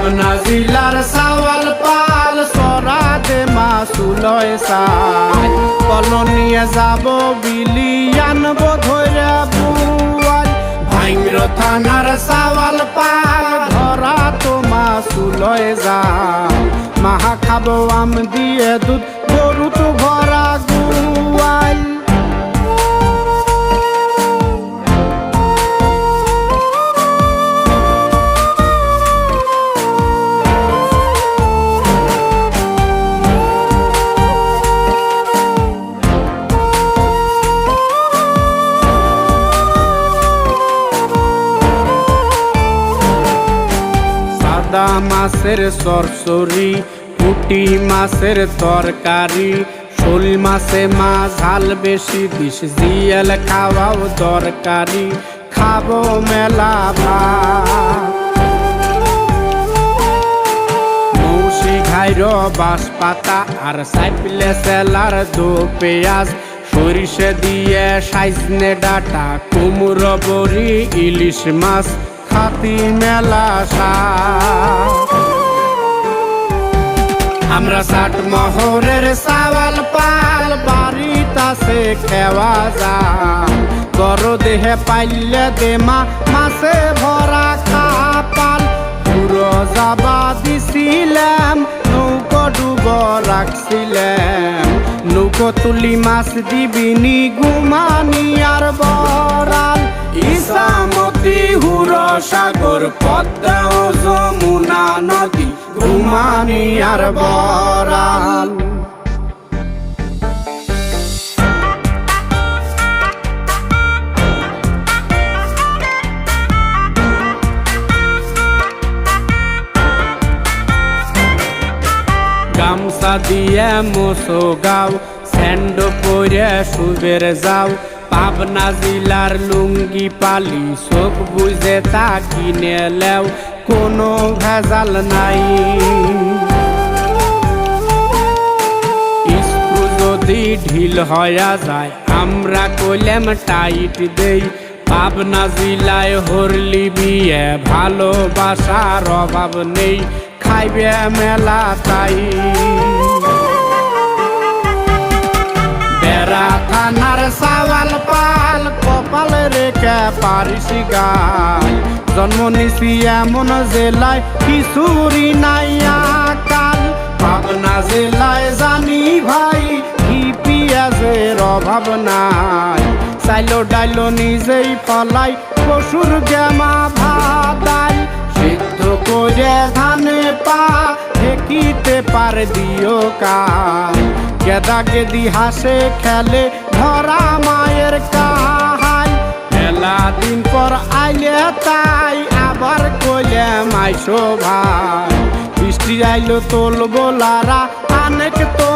পাবনা জিলার সাওয়াল পাল সরাদে মাসুলয় সাই কল নিয়ে যাব বিলি আনবো ধরে বুয়াল ভাইঙ্র থানার সাওয়াল পাল ধরা তো মাসুলয় যায় মাহা খাবো আম দিয়ে দুধ গরু তো ভরা গুয়াল সাদা মাছের সরসরি পুঁটি মাছের তরকারি শোল মাছে ঝাল বেশি বিষ জিয়াল খাওয়াও দরকারি খাবো মেলা ভাত মৌসি ঘাইর বাঁশ পাতা আর সাইপলে সেলার দো পেঁয়াজ সরিষে দিয়ে সাইজনে ডাটা কুমড়ো বড়ি ইলিশ মাছ খাতি মেলা আমরা ষাট মহরের সাওয়াল পাল বাড়িতাছে খেওয়া যায় গরো দেহে পাইলে দেমা মাছে ভরা খাপাল পুরো যাবা দিছিলাম নৌকো ডুব রাখছিলাম নৌকো তুলি মাছ দিবিনি গুমানি আর বরাল ইসামতি হুর সাগর পদ্মা ও যমুনা নদী গুমানি আর বরাল গামছা দিয়ে মোসো গাও স্যান্ড পরে সুবের যাও পাবনা জিলার লুঙ্গি পালি চোখ বুঝে তা কিনে লেও কোনো ভেজাল নাই স্ক্রু যদি ঢিল হয়ে যায় আমরা কইলাম টাইট দেই পাবনা জিলায় হরলি বিয়ে ভালোবাসার অভাব নেই খাইবে মেলা তাই বেড়া থানার সাওয়াল পাল কপাল রেখে পারিস গায় জন্ম নিছি এমন জেলায় কিছুরি নাই আকাল পাবনা জেলায় জানি ভাই কি পিয়াজের অভাব নাই চাইলো ডাইলো নিজেই ফলাই পশুর গেমা ভাদাই সিদ্ধ করে ধানে পা ঢেকিতে পার দিও কাল গেদা গেদি হাসে খেলে ধরা মায়ের কাহাই মেলা দিন পর আইলে তাই আবার কইলে মাইশো ভাই বৃষ্টি আইলো তোল বোলারা অনেক তো